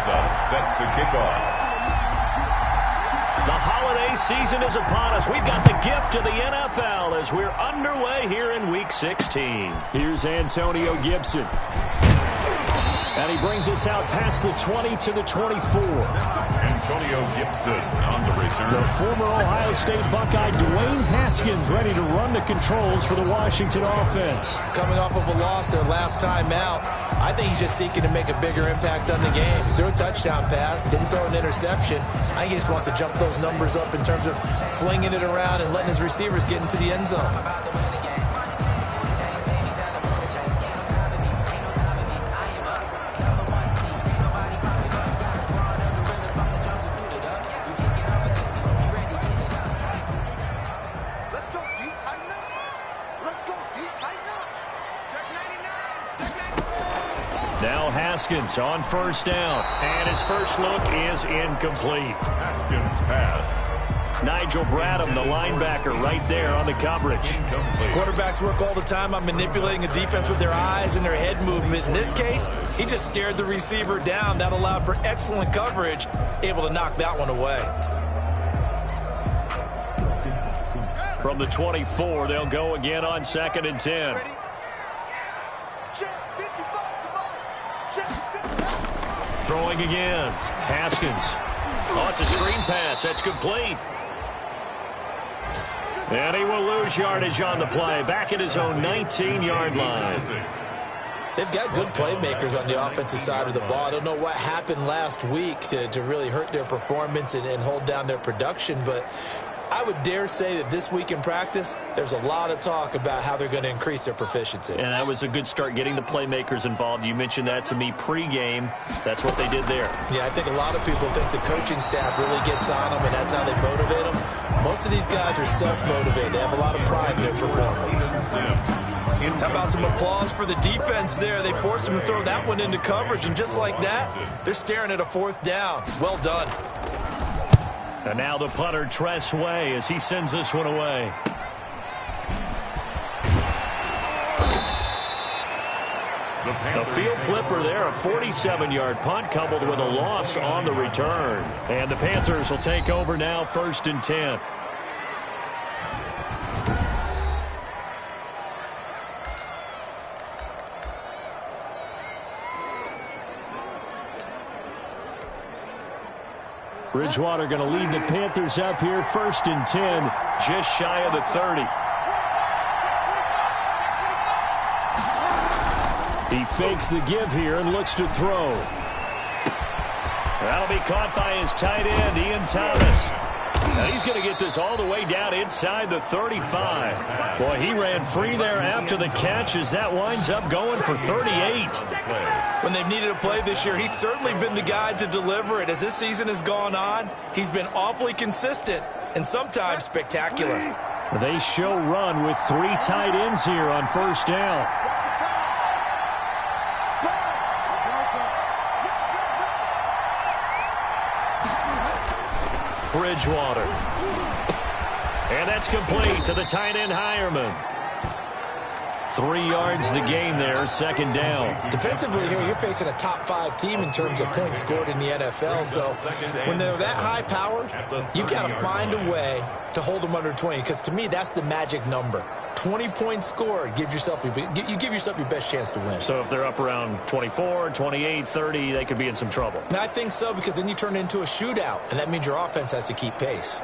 quarter set to kick off. The holiday season is upon us. We've got the gift of the NFL as we're underway here in Week 16. Here's Antonio Gibson. And he brings us out past the 20 to the 24. Antonio Gibson on the return. The former Ohio State Buckeye Dwayne Haskins ready to run the controls for the Washington offense. Coming off of a loss their last time out, I think he's just seeking to make a bigger impact on the game. He threw a touchdown pass, didn't throw an interception. I think he just wants to jump those numbers up in terms of flinging it around and letting his receivers get into the end zone. Now Haskins on first down, and his first look is incomplete. Haskins pass. Nigel Bradham, the linebacker, right there on the coverage. Quarterbacks work all the time on manipulating a defense with their eyes and their head movement. In this case, he just stared the receiver down. That allowed for excellent coverage, able to knock that one away. From the 24, they'll go again on 2nd and 10. Throwing again. Haskins. Oh, it's a screen pass. That's complete. And he will lose yardage on the play. Back at his own 19-yard line. They've got good playmakers on the offensive side of the ball. I don't know what happened last week to really hurt their performance and hold down their production, but I would dare say that this week in practice, there's a lot of talk about how they're going to increase their proficiency. And that was a good start, getting the playmakers involved. You mentioned that to me pregame. That's what they did there. Yeah, I think a lot of people think the coaching staff really gets on them, and that's how they motivate them. Most of these guys are self-motivated. They have a lot of pride in their performance. How about some applause for the defense there? They forced them to throw that one into coverage, and just like that, they're staring at a 4th down. Well done. And now the punter, Tress Way, as he sends this one away. A field flipper there, a 47-yard punt coupled with a loss on the return. And the Panthers will take over now, 1st and 10. Bridgewater going to lead the Panthers up here, 1st and 10, just shy of the 30. He fakes the give here and looks to throw. That'll be caught by his tight end, Ian Thomas. Now he's going to get this all the way down inside the 35. Boy, he ran free there after the catch as that winds up going for 38. When they've needed a play this year, he's certainly been the guy to deliver it. As this season has gone on, he's been awfully consistent and sometimes spectacular. They show run with 3 tight ends here on 1st down. Bridgewater. And that's complete to the tight end, Hireman. 3 yards the gain there, 2nd down. Defensively here, you're facing a top-5 team in terms of points scored in the NFL. So when they're that high-powered, you've got to find a way to hold them under 20. Because to me, that's the magic number. 20 points scored, you give yourself your best chance to win. So if they're up around 24, 28, 30, they could be in some trouble. And I think so, because then you turn it into a shootout, and that means your offense has to keep pace.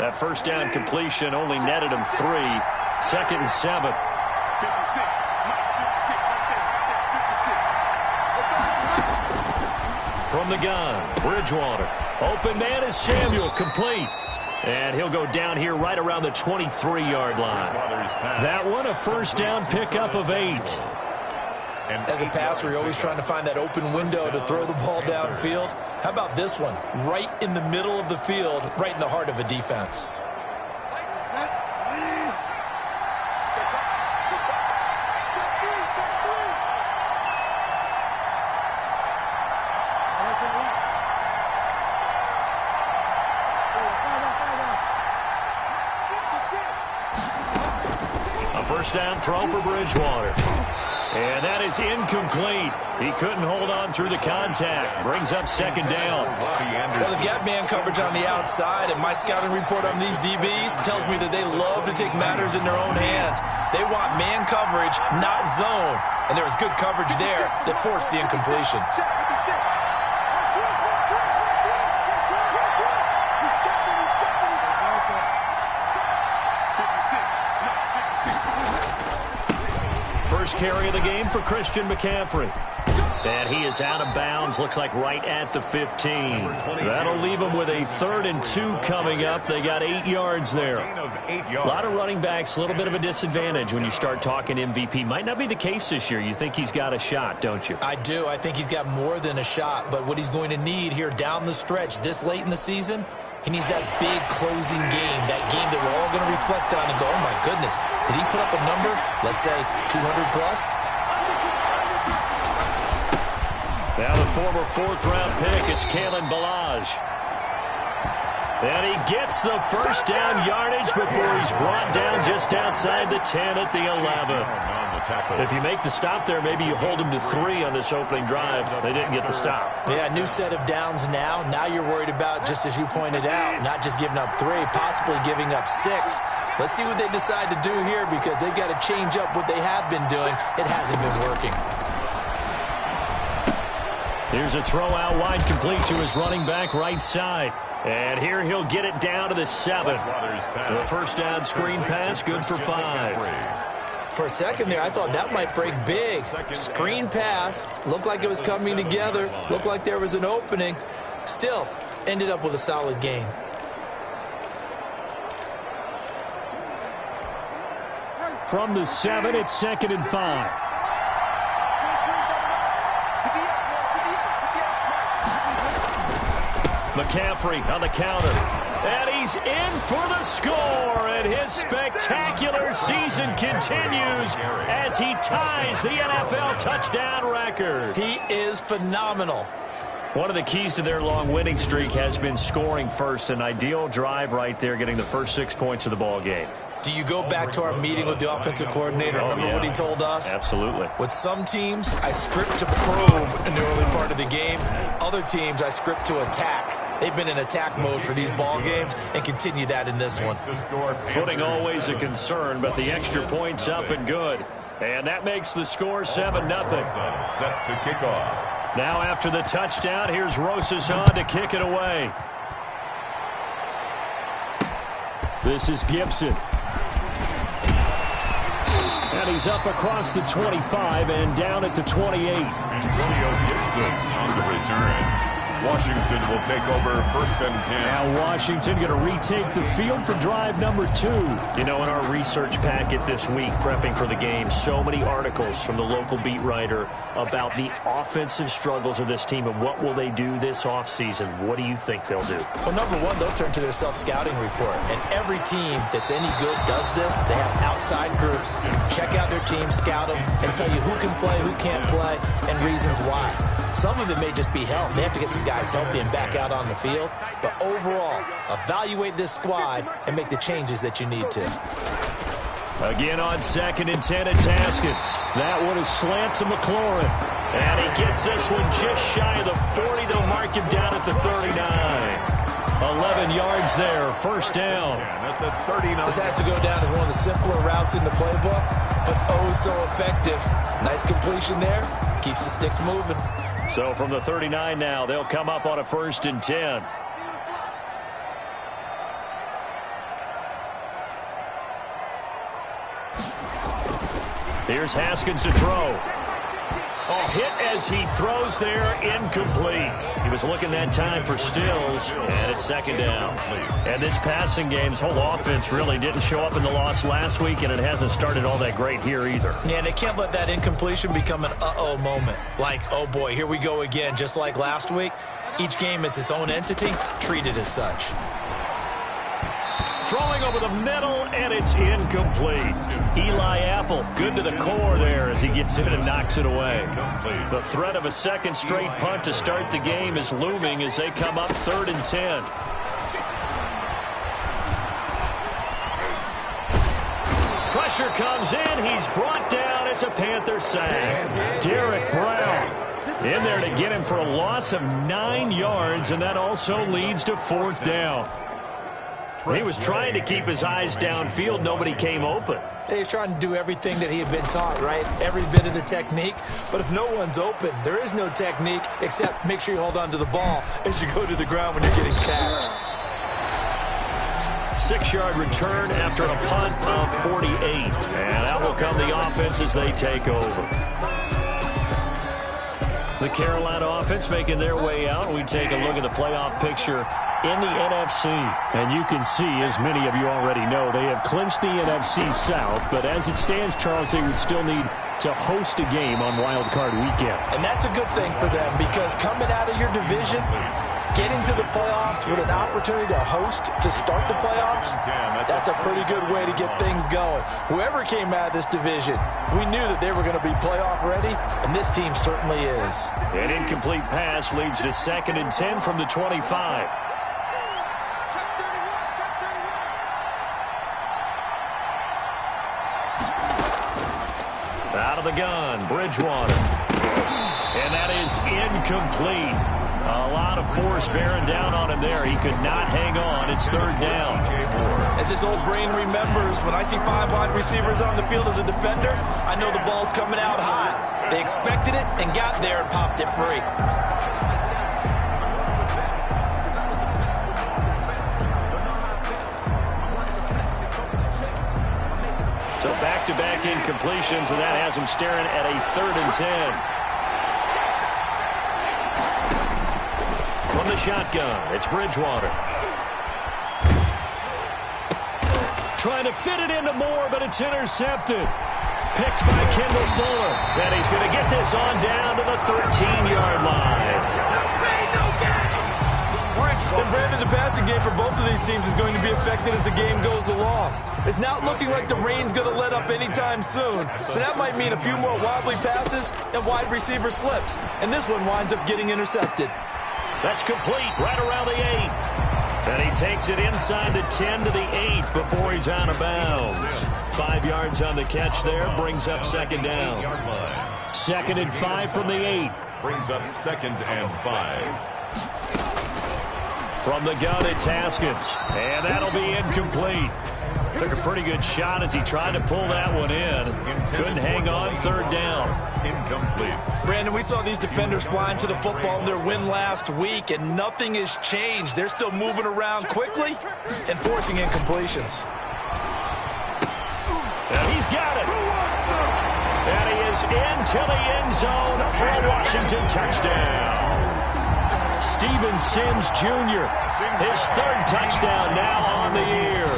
That 1st down completion only netted him 3. 2nd and 7. From the gun, Bridgewater. Open man is Samuel, complete. And he'll go down here right around the 23-yard line. That one, a 1st down pickup of 8. As a passer, you're always trying to find that open window to throw the ball downfield. How about this one? Right in the middle of the field, right in the heart of a defense. first down throw for Bridgewater. And that is incomplete. He couldn't hold on through the contact. Brings up second down. Well, they've got man coverage on the outside, and my scouting report on these DBs tells me that they love to take matters in their own hands. They want man coverage, not zone. And there was good coverage there that forced the incompletion. First carry of the game for Christian McCaffrey. And he is out of bounds, looks like right at the 15. That'll leave him with a 3rd and 2 coming up. They got 8 yards there. A lot of running backs, a little bit of a disadvantage when you start talking MVP. Might not be the case this year. You think he's got a shot, don't you? I do. I think he's got more than a shot. But what he's going to need here down the stretch this late in the season, he needs that big closing game, that game that we're all going to reflect on and go, oh, my goodness, did he put up a number, let's say 200 plus? Now the former 4th-round pick, it's Kalen Ballage. And he gets the first down yardage before he's brought down just outside the 10 at the 11. If you make the stop there, maybe you hold him to 3 on this opening drive. They didn't get the stop. Yeah, new set of downs now. Now you're worried about, just as you pointed out, not just giving up 3, possibly giving up 6. Let's see what they decide to do here because they've got to change up what they have been doing. It hasn't been working. Here's a throw out wide complete to his running back right side. And here he'll get it down to the 7. The first down screen pass, good for 5. For a second there, I thought that might break big. Screen pass, looked like it was coming together, looked like there was an opening. Still, ended up with a solid gain. From the 7, it's 2nd and 5. McCaffrey on the counter. And he's in for the score. And his spectacular season continues as he ties the NFL touchdown record. He is phenomenal. One of the keys to their long winning streak has been scoring first. An ideal drive right there, getting the first 6 points of the ball game. Do you go back to our meeting with the offensive coordinator? Remember what he told us? Absolutely. With some teams, I script to probe in the early part of the game. Other teams, I script to attack. They've been in attack mode for these ball games and continue that in this one. Footing always a concern, but the extra point's up and good. And that makes the score 7-0. Set to kick off. Now after the touchdown, here's Rosas on to kick it away. This is Gibson. And he's up across the 25 and down at the 28. Antonio Gibson on the return. Washington will take over 1st and 10. Now Washington going to retake the field for drive number 2. You know, in our research packet this week, prepping for the game, so many articles from the local beat writer about the offensive struggles of this team and what will they do this offseason. What do you think they'll do? Well, number one, they'll turn to their self-scouting report. And every team that's any good does this. They have outside groups. Check out their team, scout them, and tell you who can play, who can't play, and reasons why. Some of it may just be health. They have to get some guys healthy and back out on the field. But overall, evaluate this squad and make the changes that you need to. Again on 2nd and 10, it's Haskins. That one is slant to McLaurin. And he gets this one just shy of the 40. They'll mark him down at the 39. 11 yards there, first down. This has to go down as one of the simpler routes in the playbook, but oh so effective. Nice completion there. Keeps the sticks moving. So from the 39 now, they'll come up on a 1st and 10. Here's Haskins to throw. Oh, hit as he throws there, incomplete. He was looking that time for Stills, and it's 2nd down. And this passing game's whole offense really didn't show up in the loss last week, and it hasn't started all that great here either. Yeah, and they can't let that incompletion become an uh-oh moment. Like, oh boy, here we go again, just like last week. Each game is its own entity, treat it as such. Throwing over the middle, and it's incomplete. Eli Apple, good to the core there as he gets in and knocks it away. The threat of a second straight punt to start the game is looming as they come up 3rd and 10. pressure comes in. He's brought down. It's a Panther sack. Derek Brown in there to get him for a loss of 9 yards, and that also leads to 4th down. He was trying to keep his eyes downfield. Nobody came open. He's trying to do everything that he had been taught, right? Every bit of the technique. But if no one's open, there is no technique except make sure you hold on to the ball as you go to the ground when you're getting sacked. 6-yard return after a punt of 48. And out will come the offense as they take over. The Carolina offense making their way out. We take a look at the playoff picture in the NFC. And you can see, as many of you already know, they have clinched the NFC South. But as it stands, Charles, they would still need to host a game on Wild Card Weekend. And that's a good thing for them because coming out of your division, getting to the playoffs with an opportunity to host to start the playoffs, that's a pretty good way to get things going. Whoever came out of this division, we knew that they were going to be playoff ready, and this team certainly is. An incomplete pass leads to 2nd and 10 from the 25. Out of the gun, Bridgewater. And that is incomplete. A lot of force bearing down on him there. He could not hang on. It's 3rd down. As his old brain remembers, when I see 5 wide receivers on the field as a defender, I know the ball's coming out high. They expected it and got there and popped it free. So back-to-back incompletions, and that has him staring at a 3rd and 10. From the shotgun, it's Bridgewater. Trying to fit it into Moore, but it's intercepted. Picked by Kendall Fuller. And he's going to get this on down to the 13-yard line. And Brandon, the passing game for both of these teams is going to be affected as the game goes along. It's not looking like the rain's going to let up anytime soon. So that might mean a few more wobbly passes and wide receiver slips. And this one winds up getting intercepted. That's complete right around the 8. And he takes it inside the 10 to the 8 before he's out of bounds. 5 yards on the catch there, brings up 2nd down. 2nd and 5 from the 8. Brings up 2nd and 5. From the gun, it's Haskins. And that'll be incomplete. Took a pretty good shot as he tried to pull that one in. Couldn't hang on. 3rd down. Incomplete. Brandon, we saw these defenders flying to the football in their win last week, and nothing has changed. They're still moving around quickly and forcing incompletions. And he's got it. And he is into the end zone for a Washington touchdown. Steven Sims Jr., his 3rd touchdown now on the year.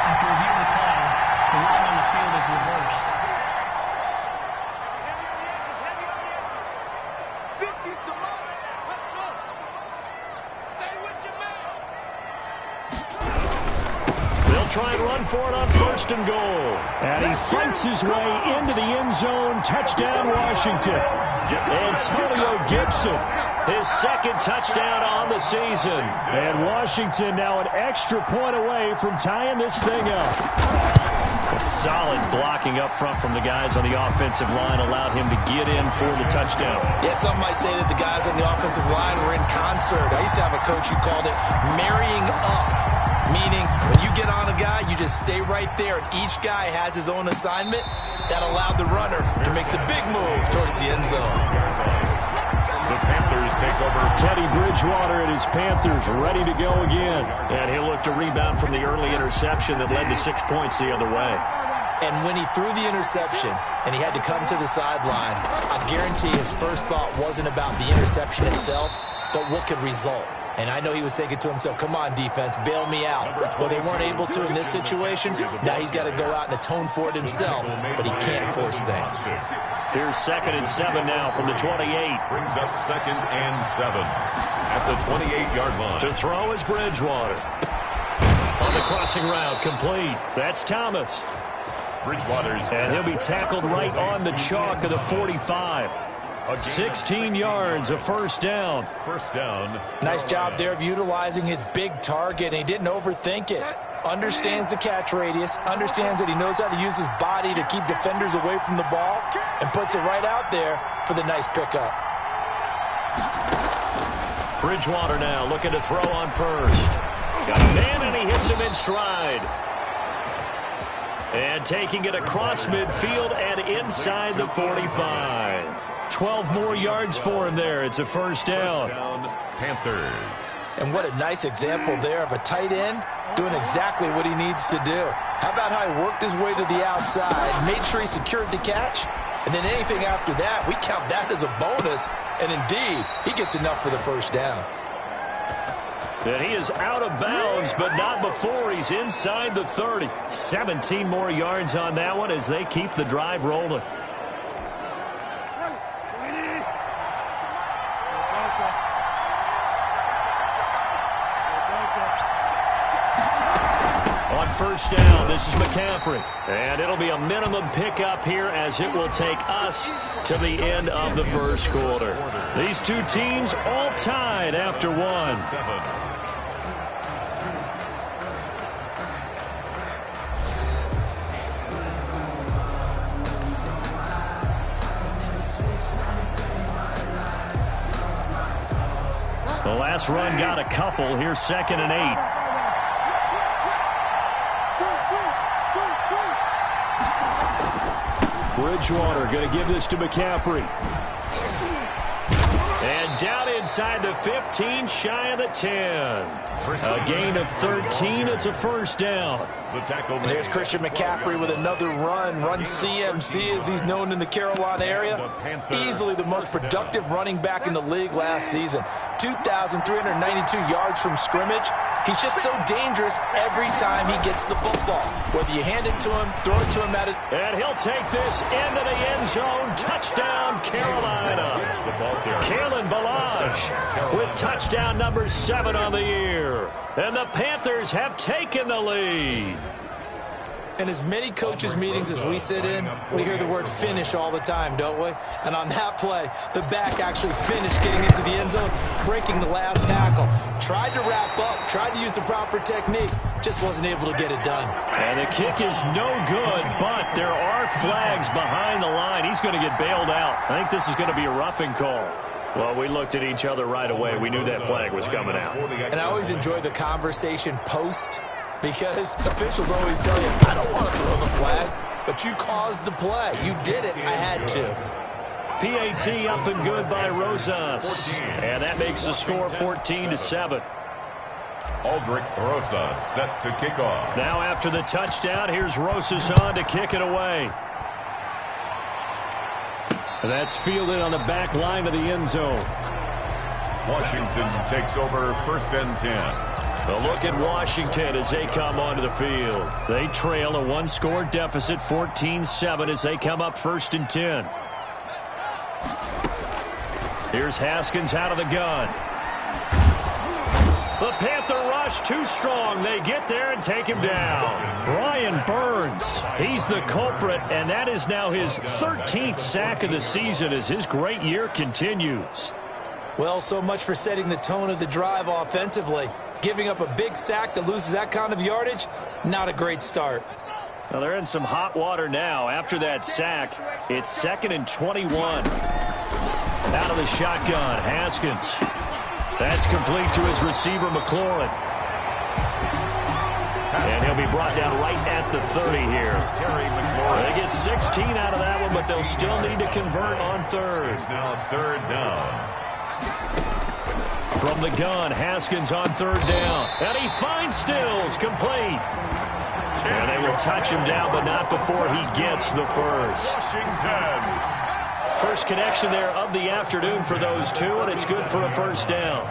After reviewing the play, the ruling on the field is reversed. They'll try and run for it on 1st and goal. And he fights his way into the end zone. Touchdown, Washington. Antonio Gibson. His 2nd touchdown on the season. And Washington now an extra point away from tying this thing up. A solid blocking up front from the guys on the offensive line allowed him to get in for the touchdown. Yeah, some might say that the guys on the offensive line were in concert. I used to have a coach who called it marrying up, meaning when you get on a guy, you just stay right there, and each guy has his own assignment. That allowed the runner to make the big move towards the end zone. The Panthers take over. Teddy Bridgewater and his Panthers ready to go again. And he'll look to rebound from the early interception that led to 6 points the other way. And when he threw the interception and he had to come to the sideline, I guarantee his first thought wasn't about the interception itself, but what could result. And I know he was thinking to himself, come on, defense, bail me out. Well, they weren't able to in this situation. Now he's got to go out and atone for it himself, but he can't force things. Here's 2nd and 7 now from the 28. Brings up 2nd and 7 at the 28-yard line. To throw is Bridgewater. On the crossing route, complete. That's Thomas. Bridgewater's. And he'll be tackled right on the chalk of the 45. 16 yards, a first down. First down. Nice job there of utilizing his big target, and he didn't overthink it. Understands the catch radius, understands that he knows how to use his body to keep defenders away from the ball, and puts it right out there for the nice pickup. Bridgewater now looking to throw on first. Got a man, and he hits him in stride. And taking it across midfield and inside the 45. 12 more yards for him there. It's a first down. Panthers. And what a nice example there of a tight end doing exactly what he needs to do. How about how he worked his way to the outside, made sure he secured the catch, and then anything after that, we count that as a bonus. And indeed, he gets enough for the first down. And he is out of bounds, but not before he's inside the 30. 17 more yards on that one as they keep the drive rolling. On first down, this is McCaffrey. And it'll be a minimum pickup here as it will take us to the end of the first quarter. These two teams all tied after one. The last run got a couple. Here's 2nd and 8. Bridgewater going to give this to McCaffrey. And down inside the 15, shy of the 10. A gain of 13. It's a first down. And there's Christian McCaffrey with another run CMC as he's known in the Carolina area. Easily the most productive running back in the league last season. 2,392 yards from scrimmage. He's just so dangerous every time he gets the football. Whether you hand it to him, throw it to him at it. And he'll take this into the end zone. Touchdown, Carolina. Kalen Ballage with touchdown number 7 on the year. And the Panthers have taken the lead. In as many coaches' meetings as we sit in, we hear the word finish all the time, don't we? And on that play, the back actually finished getting into the end zone, breaking the last tackle. Tried to wrap up, tried to use the proper technique, just wasn't able to get it done. And the kick is no good, but there are flags behind the line. He's going to get bailed out. I think this is going to be a roughing call. Well, we looked at each other right away. We knew that flag was coming out. And I always enjoy the conversation post, because officials always tell you, I don't want to throw the flag, but you caused the play. You did it. I had to. PAT up and good by Rosas. And that makes the score 14-7. Aldrich Rosas set to kick off. Now after the touchdown, here's Rosas on to kick it away. That's fielded on the back line of the end zone. Washington takes over 1st and 10. A look at Washington as they come onto the field. They trail a one-score deficit, 14-7, as they come up 1st and 10. Here's Haskins out of the gun. The Panther rush too strong. They get there and take him down. Brian Burns, he's the culprit, and that is now his 13th sack of the season as his great year continues. Well, so much for setting the tone of the drive offensively. Giving up a big sack that loses that kind of yardage, not a great start. Well, they're in some hot water now. After that sack, it's 2nd and 21. Out of the shotgun, Haskins. That's complete to his receiver, McLaurin. And he'll be brought down right at the 30 here. They get 16 out of that one, but they'll still need to convert on 3rd. Now 3rd down. From the gun, Haskins on 3rd down. And he finds Stills, complete. And they will touch him down, but not before he gets the first. Washington. First connection there of the afternoon for those two, and it's good for a first down.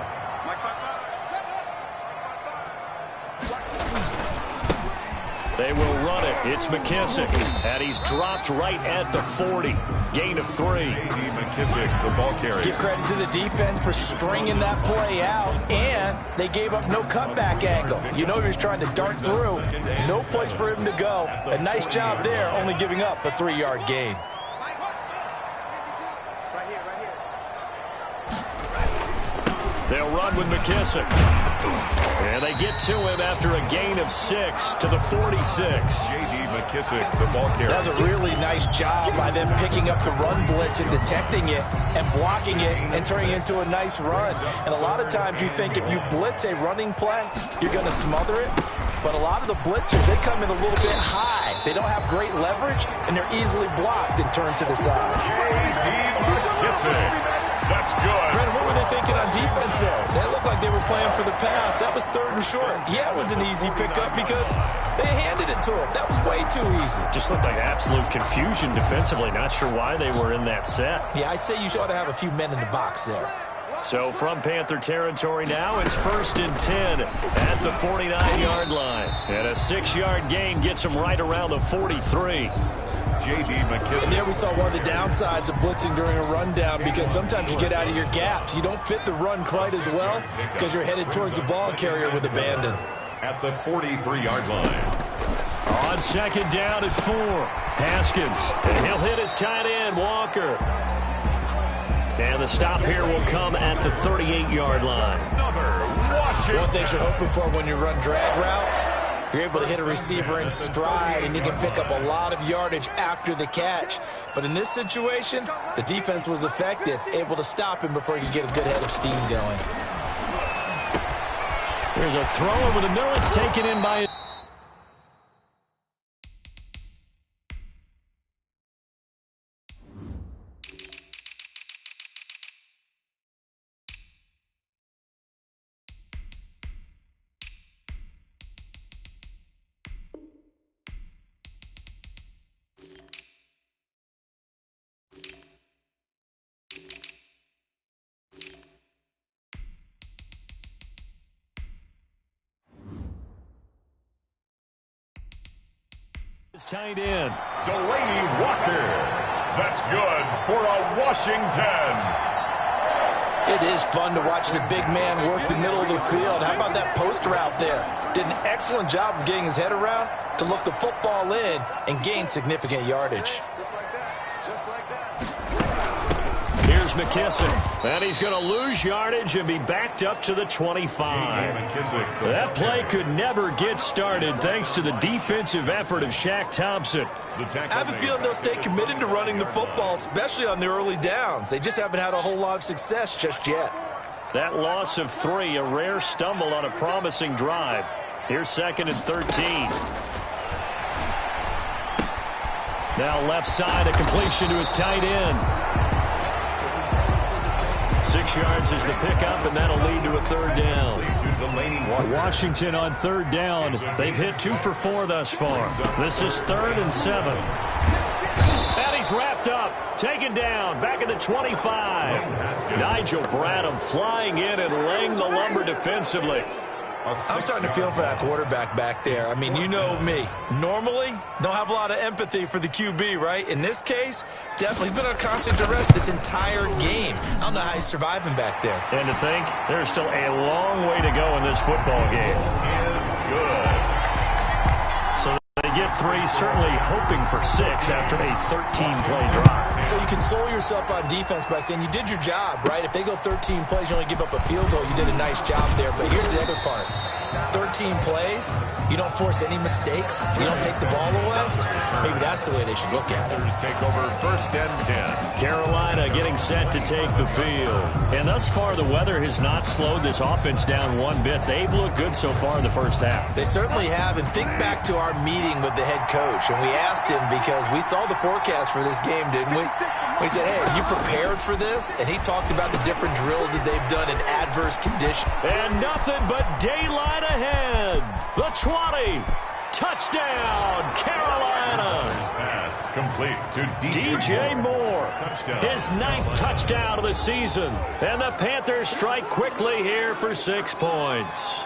They will run it. It's McKissick, and he's dropped right at the 40. Gain of 3. McKissick, the ball carrier. Give credit to the defense for stringing that play out, and they gave up no cutback angle. You know he was trying to dart through. No place for him to go. A nice job there, only giving up a 3-yard gain. They'll run with McKissick. And they get to him after a gain of 6 to the 46. J.D. McKissick, the ball carrier. That was a really nice job by them picking up the run blitz and detecting it and blocking it and turning it into a nice run. And a lot of times you think if you blitz a running play, you're going to smother it. But a lot of the blitzers, they come in a little bit high. They don't have great leverage, and they're easily blocked and turned to the side. J.D. McKissick. That's good. Brandon, what were they thinking on defense there? They looked like they were playing for the pass. That was 3rd and short. Yeah, it was an easy pickup because they handed it to him. That was way too easy. Just looked like absolute confusion defensively. Not sure why they were in that set. Yeah, I'd say you ought to have a few men in the box there. So from Panther territory now, it's 1st and 10 at the 49-yard line. And a 6-yard gain gets them right around the 43. J.D. McKissick. And there we saw one of the downsides of blitzing during a rundown because sometimes you get out of your gaps. You don't fit the run quite as well because you're headed towards the ball carrier with abandon. At the 43-yard line. On 2nd down at 4, Haskins. And he'll hit his tight end, Walker. And the stop here will come at the 38-yard line. One thing you're hoping for when you run drag routes, you're able to hit a receiver in stride, and you can pick up a lot of yardage after the catch. But in this situation, the defense was effective, able to stop him before he could get a good head of steam going. There's a throw over the middle. It's taken in by... tight end. Delaney Walker. That's good for a Washington. It is fun to watch the big man work the middle of the field. How about that post route there? Did an excellent job of getting his head around to look the football in and gain significant yardage. Just like that. Just like that. Here's McKissick. And he's going to lose yardage and be backed up to the 25. That play could never get started thanks to the defensive effort of Shaq Thompson. I have a feeling they'll stay committed to running the football, especially on the early downs. They just haven't had a whole lot of success just yet. That loss of 3, a rare stumble on a promising drive. Here's 2nd and 13. Now left side, a completion to his tight end. 6 yards is the pickup, and that'll lead to a 3rd down. Washington on 3rd down. They've hit 2 for 4 thus far. This is 3rd and 7. And he's wrapped up, taken down, back at the 25. Nigel Bradham flying in and laying the lumber defensively. I'm starting to feel for that quarterback back there. I mean, you know me. Normally, don't have a lot of empathy for the QB, right? In this case, definitely. He's been under constant duress this entire game. I don't know how he's surviving back there. And to think, there's still a long way to go in this football game. So they get 3, certainly hoping for 6 after a 13-play drive. So you console yourself on defense by saying you did your job, right? If they go 13 plays, you only give up a field goal. You did a nice job there. But here's the other part. 13 plays, you don't force any mistakes, you don't take the ball away. Maybe that's the way they should look at it. Take over 1st and 10. Carolina getting set to take the field. And thus far, the weather has not slowed this offense down one bit. They've looked good so far in the first half. They certainly have. And think back to our meeting with the head coach. And we asked him because we saw the forecast for this game, didn't we? We said, hey, are you prepared for this? And he talked about the different drills that they've done in adverse conditions. And nothing but daylight ahead. The 20. Touchdown, Carolina. Pass complete to DJ Moore. Touchdown. His 9th touchdown of the season. And the Panthers strike quickly here for 6 points.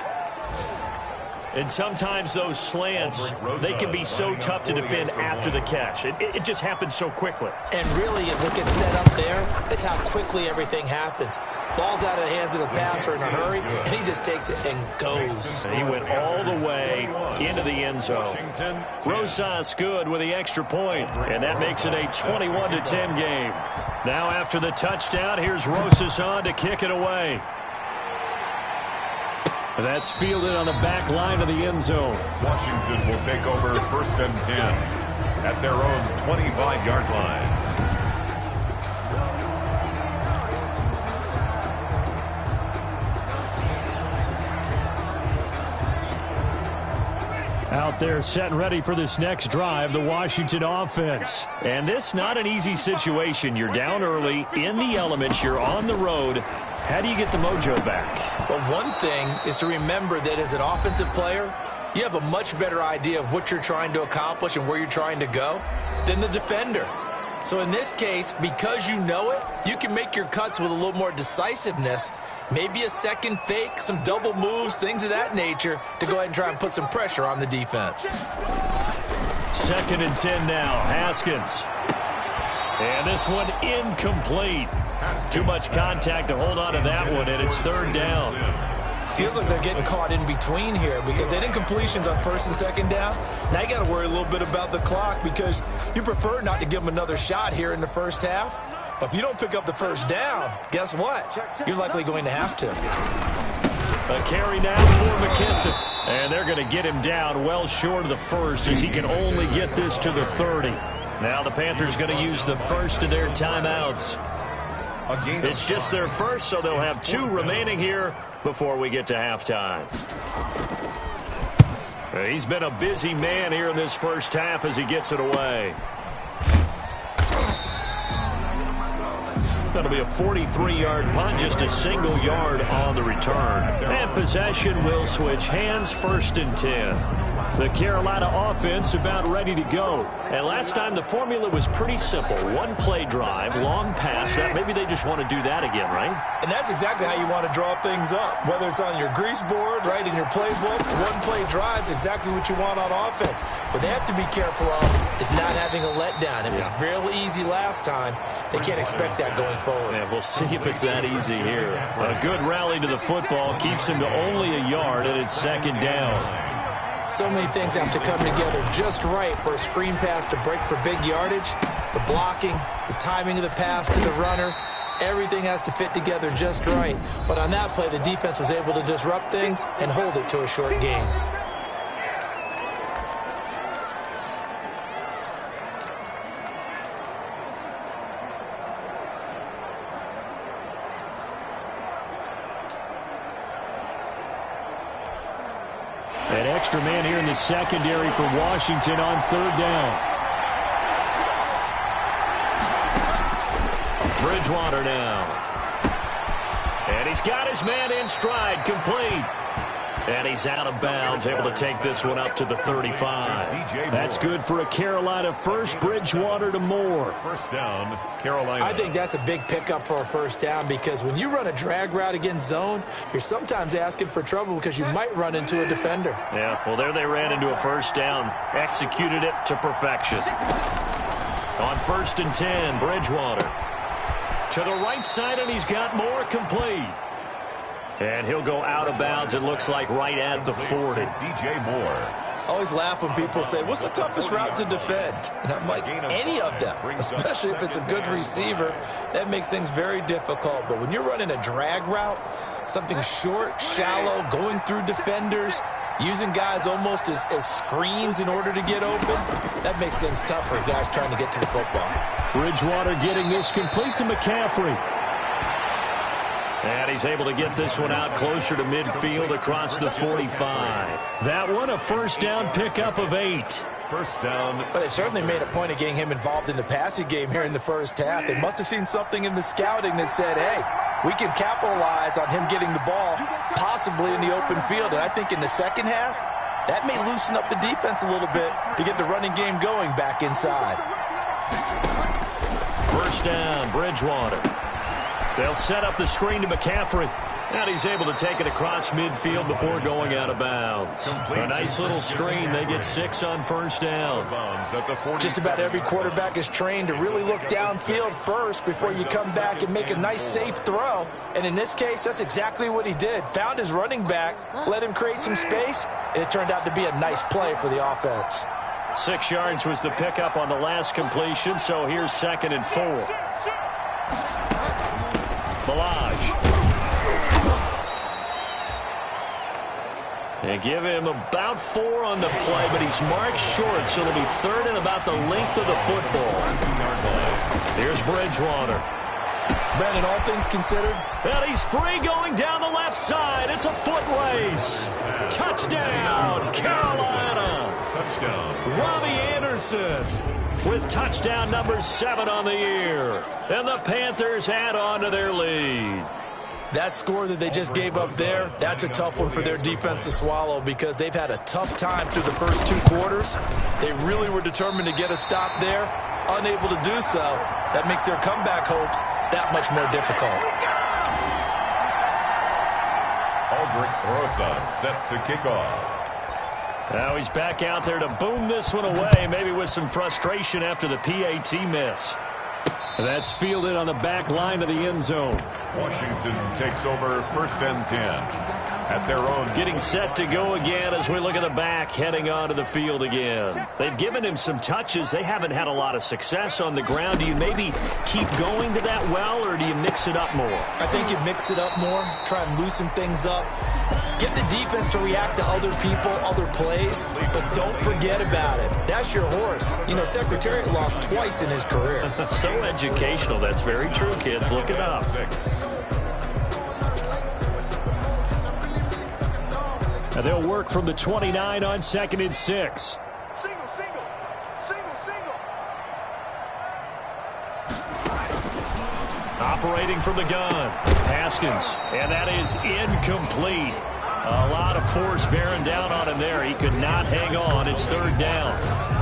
And sometimes those slants, they can be so tough to defend after the catch. It just happens so quickly. And really, what gets set up there is how quickly everything happens. Ball's out of the hands of the passer in a hurry, and he just takes it and goes. He went all the way into the end zone. Rosas good with the extra point, and that makes it a 21-10 game. Now after the touchdown, here's Rosas on to kick it away. That's fielded on the back line of the end zone. Washington will take over 1st and 10 at their own 25-yard line. Out there set and ready for this next drive, the Washington offense. And this not an easy situation. You're down early, in the elements, you're on the road. How do you get the mojo back? Well, one thing is to remember that as an offensive player, you have a much better idea of what you're trying to accomplish and where you're trying to go than the defender. So in this case, because you know it, you can make your cuts with a little more decisiveness. Maybe a second fake, some double moves, things of that nature to go ahead and try and put some pressure on the defense. 2nd and 10 now. Haskins. And this one incomplete. Too much contact to hold on to that one, and it's 3rd down. Feels like they're getting caught in between here because they didn't incompletions on 1st and 2nd down. Now you got to worry a little bit about the clock because you prefer not to give them another shot here in the first half. But if you don't pick up the 1st down, guess what? You're likely going to have to. A carry now for McKissick. And they're going to get him down well short of the 1st as he can only get this to the 30. Now the Panthers going to use the first of their timeouts. It's just their first, so they'll have 2 remaining here before we get to halftime. He's been a busy man here in this first half as he gets it away. That'll be a 43-yard punt, just a single yard on the return. And possession will switch hands, 1st and 10. The Carolina offense about ready to go. And last time the formula was pretty simple. 1-play drive, long pass. That maybe they just want to do that again, right? And that's exactly how you want to draw things up. Whether it's on your grease board, right, in your playbook, 1-play drive is exactly what you want on offense. What they have to be careful of is not having a letdown. It was real easy last time. They can't expect that going forward. Yeah, we'll see if it's that easy here. A good rally to the football keeps him to only a yard, and it's 2nd down. So many things have to come together just right for a screen pass to break for big yardage. The blocking, the timing of the pass to the runner, everything has to fit together just right. But on that play, the defense was able to disrupt things and hold it to a short gain. An extra man here in the secondary for Washington on 3rd down. Bridgewater now. And he's got his man in stride, complete. And he's out of bounds, able to take this one up to the 35. That's good for a Carolina first. Bridgewater to Moore. 1st down, Carolina. I think that's a big pickup for a 1st down because when you run a drag route against zone, you're sometimes asking for trouble because you might run into a defender. Yeah, well, there they ran into a 1st down. Executed it to perfection. On 1st and 10, Bridgewater. To the right side, and he's got Moore, complete. And he'll go out of bounds, it looks like, right at the 40. DJ Moore. I always laugh when people say, what's the toughest route to defend? And I'm like, any of them, especially if it's a good receiver. That makes things very difficult. But when you're running a drag route, something short, shallow, going through defenders, using guys almost as screens in order to get open, that makes things tough for guys trying to get to the football. Bridgewater getting this complete to McCaffrey. And he's able to get this one out closer to midfield across the 45. That one a 1st down pickup of 8. 1st down. But they certainly made a point of getting him involved in the passing game here in the first half. They must have seen something in the scouting that said, hey, we can capitalize on him getting the ball possibly in the open field. And I think in the second half, that may loosen up the defense a little bit to get the running game going back inside. 1st down, Bridgewater. They'll set up the screen to McCaffrey. And he's able to take it across midfield before going out of bounds. A nice little screen. They get 6 on 1st down. Just about every quarterback is trained to really look downfield first before you come back and make a nice, safe throw. And in this case, that's exactly what he did. Found his running back, let him create some space, and it turned out to be a nice play for the offense. 6 yards was the pickup on the last completion, so here's 2nd and 4. Balaj. They give him about 4 on the play, but he's marked short, so it'll be 3rd and about the length of the football. Here's Bridgewater. Brandon, all things considered. And he's free going down the left side. It's a foot race. Touchdown, Carolina. Touchdown. Robbie Anderson with touchdown number 7 on the year. And the Panthers add on to their lead. That score that they just gave up there, that's a tough one for their defense to swallow because they've had a tough time through the first 2 quarters. They really were determined to get a stop there, unable to do so. That makes their comeback hopes that much more difficult. Aldrich Rosa set to kick off. Now he's back out there to boom this one away, maybe with some frustration after the PAT miss. That's fielded on the back line of the end zone. Washington takes over 1st and 10 at their own. Getting set to go again as we look at the back, heading onto the field again. They've given him some touches. They haven't had a lot of success on the ground. Do you maybe keep going to that well, or do you mix it up more? I think you mix it up more, try and loosen things up. Get the defense to react to other people, other plays, but don't forget about it. That's your horse. You know, Secretariat lost twice in his career. So educational. That's very true, kids. Look it up. Now they'll work from the 29 on 2nd and 6. Single, single. Single, single. Operating from the gun. Haskins. And that is incomplete. A lot of force bearing down on him there. He could not hang on. It's 3rd down.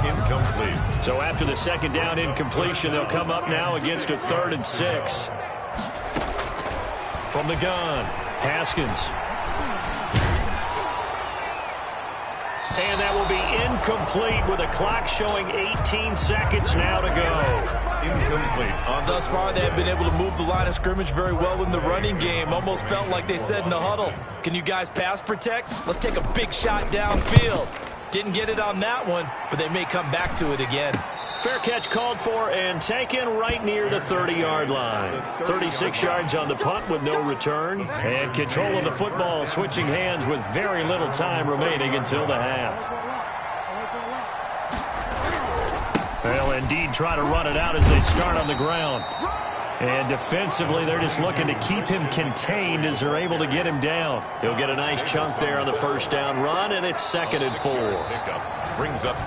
Incomplete. So after the 2nd down incompletion, they'll come up now against a 3rd and 6. From the gun, Haskins. And that will be incomplete with a clock showing 18 seconds now to go. Incomplete. Thus far, they have been able to move the line of scrimmage very well in the running game. Almost felt like they said in the huddle, can you guys pass protect? Let's take a big shot downfield. Didn't get it on that one, but they may come back to it again. Fair catch called for and taken right near the 30-yard line. 36 yards on the punt with no return. And control of the football switching hands with very little time remaining until the half. They'll indeed try to run it out as they start on the ground. And defensively, they're just looking to keep him contained as they're able to get him down. He'll get a nice chunk there on the 1st down run, and it's 2nd and 4.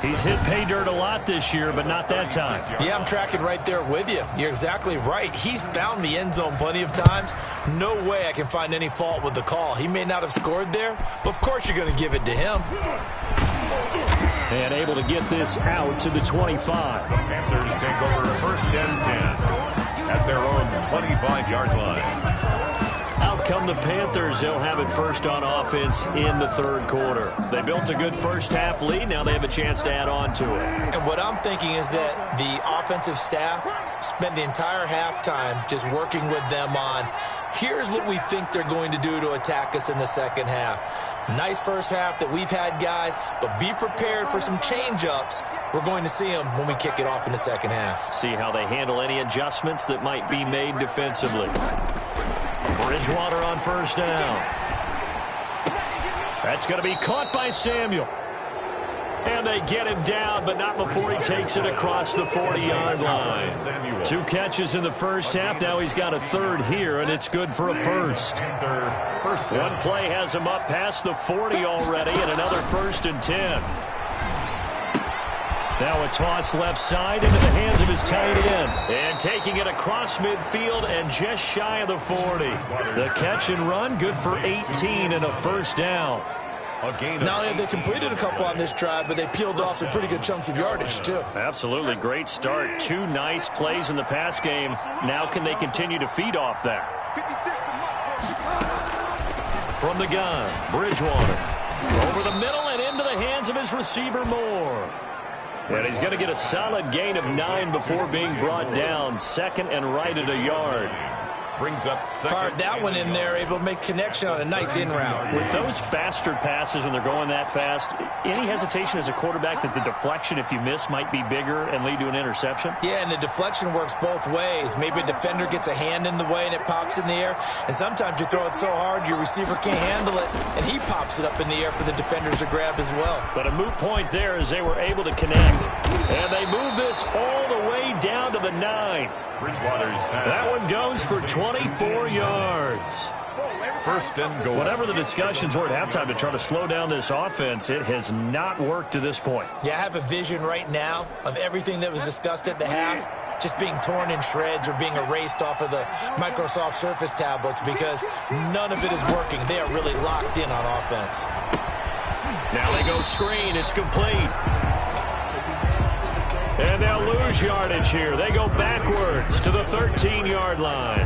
He's hit pay dirt a lot this year, but not that time. Yeah, I'm tracking right there with you. You're exactly right. He's found the end zone plenty of times. No way I can find any fault with the call. He may not have scored there, but of course you're going to give it to him. And able to get this out to the 25. The Panthers take over 1st and 10 at their own 25-yard line. Out come the Panthers. They'll have it first on offense in the 3rd quarter. They built a good first-half lead. Now they have a chance to add on to it. And what I'm thinking is that the offensive staff spent the entire halftime just working with them on, here's what we think they're going to do to attack us in the 2nd half. Nice first half that we've had, guys, but be prepared for some change-ups. We're going to see them when we kick it off in the 2nd half. See how they handle any adjustments that might be made defensively. Bridgewater on 1st down. That's going to be caught by Samuel. And they get him down, but not before he takes it across the 40-yard line. 2 catches in the first half. Now he's got a 3rd here, and it's good for a 1st. One play has him up past the 40 already, and another 1st and 10. Now a toss left side into the hands of his tight end. And taking it across midfield and just shy of the 40. The catch and run, good for 18 and a 1st down. Not only have they completed a couple on this drive, but they peeled off some pretty good chunks of yardage, too. Absolutely. Great start. 2 nice plays in the pass game. Now can they continue to feed off that? From the gun, Bridgewater. Over the middle and into the hands of his receiver, Moore. And he's going to get a solid gain of 9 before being brought down. 2nd and right at a yard. Brings up second. Fired that one in there, able to make connection on a nice in route. With those faster passes when they're going that fast, any hesitation as a quarterback that the deflection, if you miss, might be bigger and lead to an interception? Yeah, and the deflection works both ways. Maybe a defender gets a hand in the way and it pops in the air. And sometimes you throw it so hard your receiver can't handle it, and he pops it up in the air for the defenders to grab as well. But a moot point there as they were able to connect. And they move this all the way down to the 9. Bridgewater's pass. That one goes for 24 yards. First and goal. Whatever the discussions were at halftime to try to slow down this offense, it has not worked to this point. Yeah, I have a vision right now of everything that was discussed at the half just being torn in shreds or being erased off of the Microsoft Surface tablets because none of it is working. They are really locked in on offense. Now they go screen. It's complete. And they'll lose yardage here. They go backwards to the 13-yard line.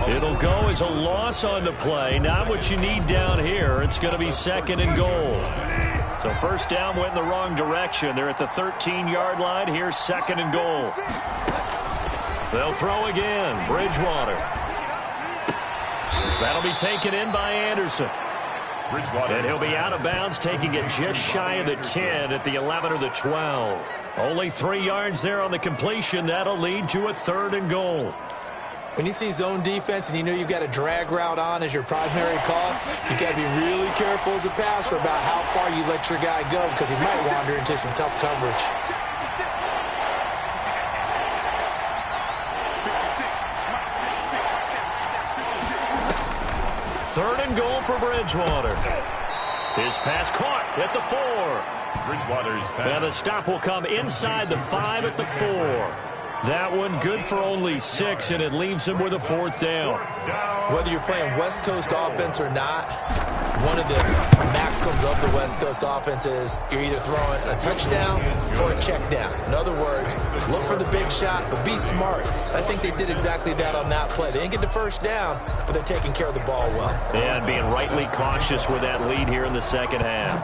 It'll go as a loss on the play. Not what you need down here. It's going to be second and goal. So first down went in the wrong direction. They're at the 13-yard line. Here's second and goal. They'll throw again. Bridgewater. That'll be taken in by Anderson. And he'll be out of bounds, taking it just shy of the 10 at the 11 or the 12. Only 3 yards there on the completion. That'll lead to a third and goal. When you see zone defense and you know you've got a drag route on as your primary call, you've got to be really careful as a passer about how far you let your guy go because he might wander into some tough coverage. Third and goal for Bridgewater. His pass caught at the 4. Bridgewater's pass. And the stop will come inside the 5 at the 4. That one good for only 6, and it leaves him with a fourth down. Whether you're playing West Coast offense or not, one of the maxims of the West Coast offense is you're either throwing a touchdown or a check down. In other words, look for the big shot, but be smart. I think they did exactly that on that play. They didn't get the first down, but they're taking care of the ball well. And being rightly cautious with that lead here in the second half.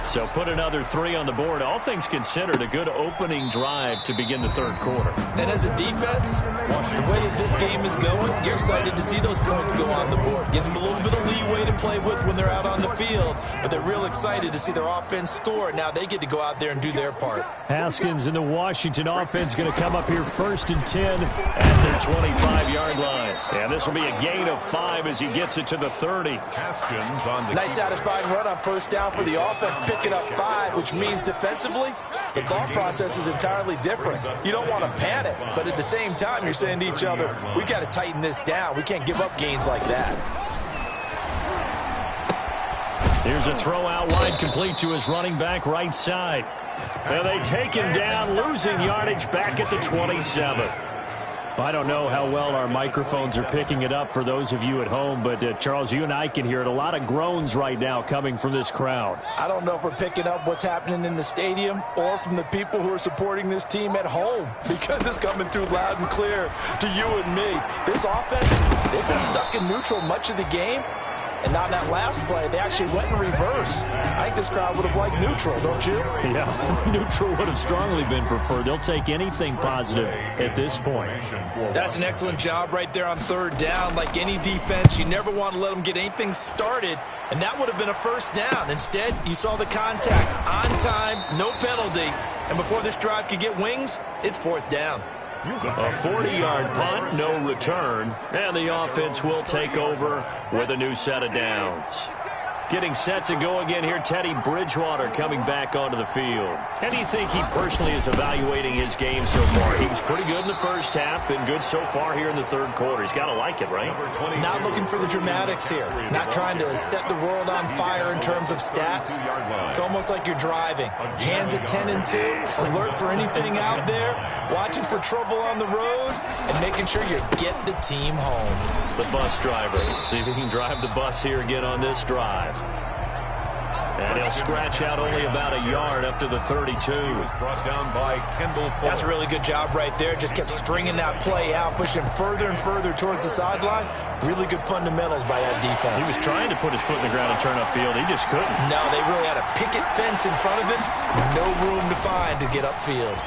So put another 3 on the board. All things considered, a good opening drive to begin the third quarter. And as a defense, the way that this game is going, you're excited to see those points go on the board. Gives them a little bit of leeway to play with when they're out on the field, but they're real excited to see their offense score. Now they get to go out there and do their part. Haskins and the Washington offense going to come up here first and 10 at their 25-yard line. And this will be a gain of 5 as he gets it to the 30. Haskins on the Nice satisfying run on first down for the offense, picking up 5, which means defensively, the thought process is entirely different. You don't want to panic, but at the same time, you're saying to each other, we got to tighten this down. We can't give up gains like that. Here's a throw out wide, complete to his running back right side. And they take him down, losing yardage back at the 27. I don't know how well our microphones are picking it up for those of you at home, but Charles, you and I can hear it. A lot of groans right now coming from this crowd. I don't know if we're picking up what's happening in the stadium or from the people who are supporting this team at home because it's coming through loud and clear to you and me. This offense, they've been stuck in neutral much of the game. And on that last play, they actually went in reverse. I think this crowd would have liked neutral, don't you? Yeah, neutral would have strongly been preferred. They'll take anything positive at this point. That's an excellent job right there on third down. Like any defense, you never want to let them get anything started, and that would have been a first down. Instead, you saw the contact on time, no penalty, and before this drive could get wings, it's fourth down. A 40-yard punt, no return, and the offense will take over with a new set of downs. Getting set to go again here, Teddy Bridgewater coming back onto the field. How do you think he personally is evaluating his game so far? He was pretty good in the first half, been good so far here in the third quarter. He's got to like it, right? Not looking for the dramatics here. Not trying to set the world on fire in terms of stats. It's almost like you're driving. Hands at 10 and 2, alert for anything out there, watching for trouble on the road, and making sure you get the team home. The bus driver. See if he can drive the bus here again on this drive. And he'll scratch out only about a yard up to the 32. Brought down by Kendall Fuller. That's a really good job right there. Just kept stringing that play out, pushing further and further towards the sideline. Really good fundamentals by that defense. He was trying to put his foot in the ground and turn upfield. He just couldn't. No, they really had a picket fence in front of him. No room to find to get upfield.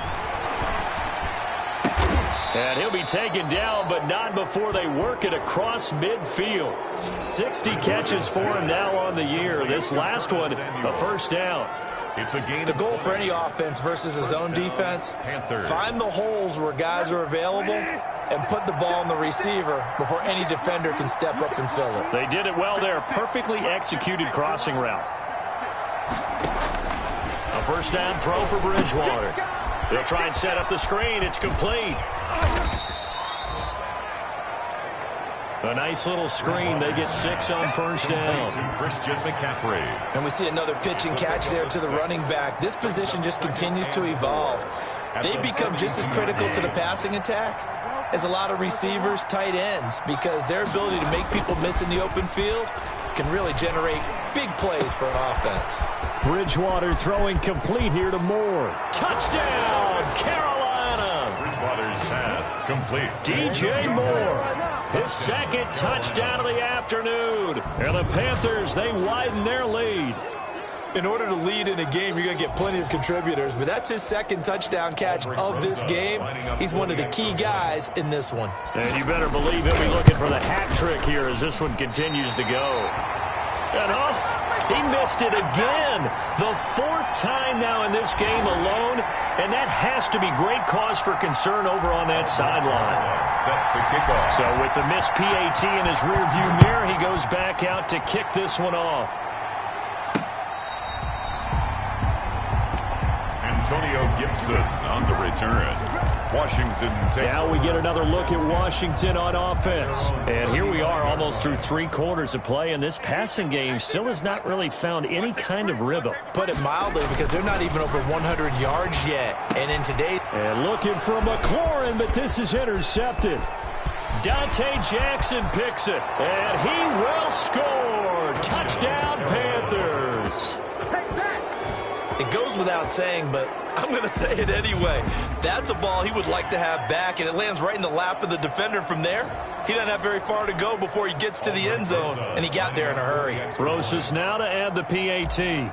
And he'll be taken down, but not before they work it across midfield. 60 catches for him now on the year. This last one, a first down. It's a gain. The goal for any offense versus his own defense, find the holes where guys are available and put the ball on the receiver before any defender can step up and fill it. They did it well there. Perfectly executed crossing route. A first down throw for Bridgewater. They'll try and set up the screen. It's complete. A nice little screen. They get 6 on first down. Christian McCaffrey. And we see another pitch and catch there to the running back. This position just continues to evolve. They become just as critical to the passing attack as a lot of receivers, tight ends, because their ability to make people miss in the open field can really generate big plays for an offense. Bridgewater throwing complete here to Moore. Touchdown, Carolina! Bridgewater's pass complete. DJ Moore. His second touchdown of the afternoon. And the Panthers, they widen their lead. In order to lead in a game, you're going to get plenty of contributors, but that's his second touchdown catch of this game. He's one of the key guys in this one. And you better believe he'll be looking for the hat trick here as this one continues to go. And he missed it again. The 4th time now in this game alone, and that has to be great cause for concern over on that sideline. Set to kick off. So with the missed PAT in his rearview mirror, he goes back out to kick this one off. Antonio Gibson on the return. Washington takes. Now we get another look at Washington on offense. And here we are almost through 3 quarters of play, and this passing game still has not really found any kind of rhythm. Put it mildly, because they're not even over 100 yards yet. And in today... And looking for McLaurin, but this is intercepted. Dante Jackson picks it, and he will score. Touchdown, Panthers. It goes without saying, but I'm going to say it anyway. That's a ball he would like to have back, and it lands right in the lap of the defender from there. He doesn't have very far to go before he gets to the end zone, and he got there in a hurry. Rosas now to add the PAT.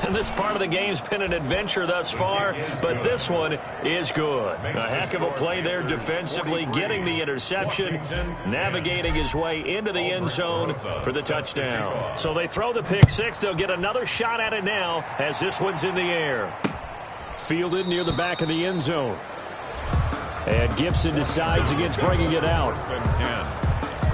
And this part of the game's been an adventure thus far, but this one is good. A heck of a play there defensively, getting the interception, navigating his way into the end zone for the touchdown. So they throw the pick 6. They'll get another shot at it now as this one's in the air. Fielded near the back of the end zone. And Gibson decides against bringing it out.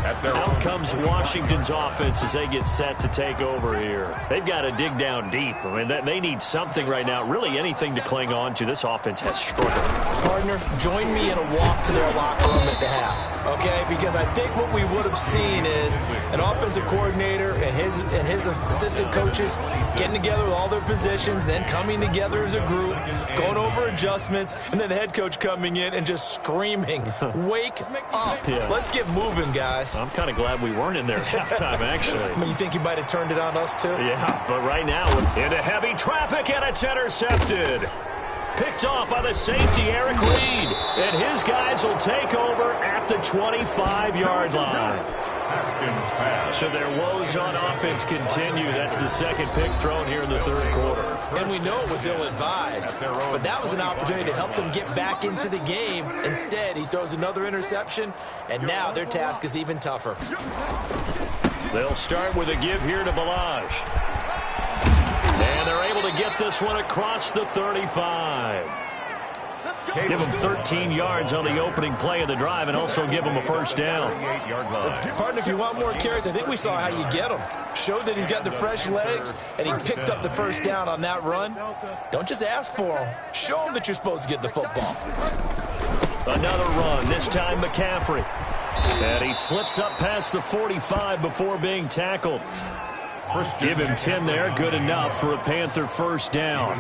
Out comes Washington's offense as they get set to take over here. They've got to dig down deep. I mean, they need something right now, really anything to cling on to. This offense has struggled. Partner, join me in a walk to their locker room at the half, okay? Because I think what we would have seen is an offensive coordinator and his assistant coaches getting together with all their positions, then coming together as a group, going over adjustments, and then the head coach coming in and just screaming, wake up. Yeah. Let's get moving, guys. I'm kind of glad we weren't in there at halftime, actually. I mean, you think he might have turned it on us, too? Yeah, but right now, into heavy traffic, and it's intercepted. Picked off by the safety, Eric Reed. And his guys will take over at the 25-yard line. Haskins pass. So their woes on offense continue. That's the second pick thrown here in the 3rd quarter. And we know it was ill-advised, but that was an opportunity to help them get back into the game. Instead, he throws another interception, and now their task is even tougher. They'll start with a give here to Balaj. And they're able to get this one across the 35. Give them 13 yards on the opening play of the drive and also give them a first down. Partner, if you want more carries, I think we saw how you get them. Showed that he's got the fresh legs, and he picked up the first down on that run. Don't just ask for them. Show them that you're supposed to get the football. Another run, this time McCaffrey. And he slips up past the 45 before being tackled. Give him 10 there, good enough for a Panther first down.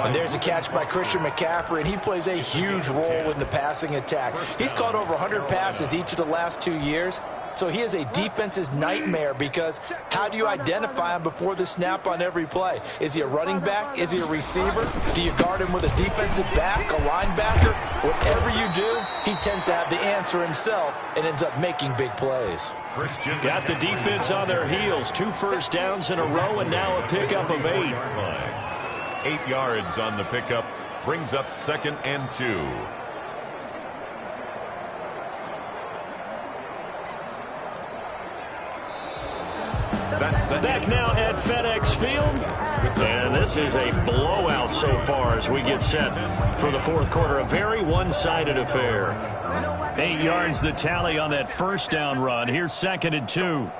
And there's a catch by Christian McCaffrey, and he plays a huge role in the passing attack. He's caught over 100 passes each of the last 2 years. So he is a defense's nightmare because how do you identify him before the snap on every play? Is he a running back? Is he a receiver? Do you guard him with a defensive back, a linebacker? Whatever you do, he tends to have the answer himself and ends up making big plays. Got the defense on their heels. 2 first downs in a row and now a pickup of 8. 8 yards on the pickup. Brings up 2nd and 2. Back now at FedEx Field. And this is a blowout so far as we get set for the fourth quarter. A very one-sided affair. 8 yards the tally on that first down run. Here's 2nd and 2.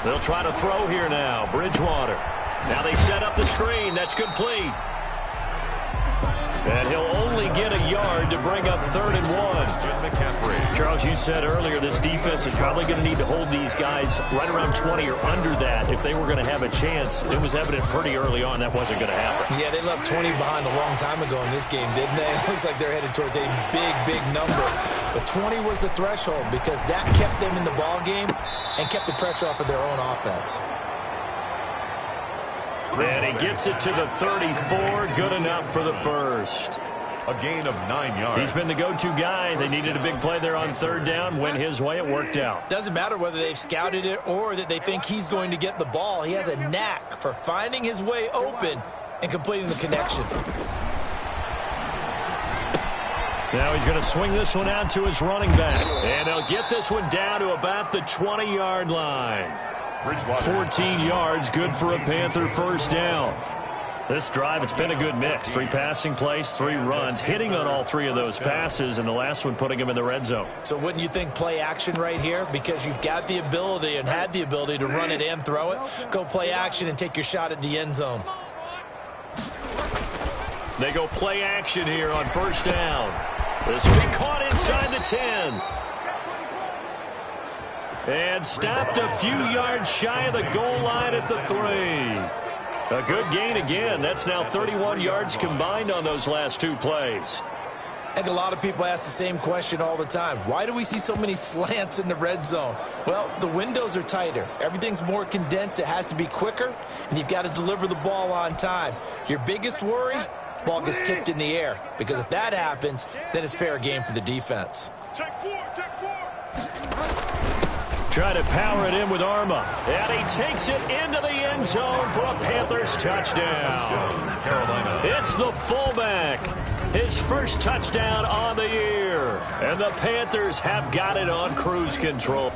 They'll try to throw here now. Bridgewater. Now they set up the screen. That's complete. And he'll only get a yard to bring up 3rd and 1. Charles, you said earlier this defense is probably going to need to hold these guys right around 20 or under that if they were going to have a chance. It was evident pretty early on that wasn't going to happen. Yeah, they left 20 behind a long time ago in this game, didn't they? It looks like they're headed towards a big, big number. But 20 was the threshold because that kept them in the ball game and kept the pressure off of their own offense. And he gets it to the 34. Good enough for the first. A gain of 9 yards. He's been the go-to guy. They needed a big play there on 3rd down. Went his way. It worked out. Doesn't matter whether they've scouted it or that they think he's going to get the ball. He has a knack for finding his way open and completing the connection. Now he's going to swing this one out to his running back. And he'll get this one down to about the 20-yard line. 14 yards, good for a Panther first down. This drive, it's been a good mix. 3 passing plays, 3 runs, hitting on all 3 of those passes, and the last one putting him in the red zone. So wouldn't you think play action right here? Because you've got the ability and had the ability to run it and throw it. Go play action and take your shot at the end zone. They go play action here on first down. This will be caught inside the 10. And stopped a few yards shy of the goal line at the 3. A good gain again. That's now 31 yards combined on those last 2 plays. I think a lot of people ask the same question all the time. Why do we see so many slants in the red zone? Well, the windows are tighter. Everything's more condensed. It has to be quicker, and you've got to deliver the ball on time. Your biggest worry, ball gets tipped in the air. Because if that happens, then it's fair game for the defense. Check 4, check 4. Try to power it in with Arma. And he takes it into the end zone for a Panthers touchdown. Carolina. It's the fullback. His first touchdown on the year. And the Panthers have got it on cruise control.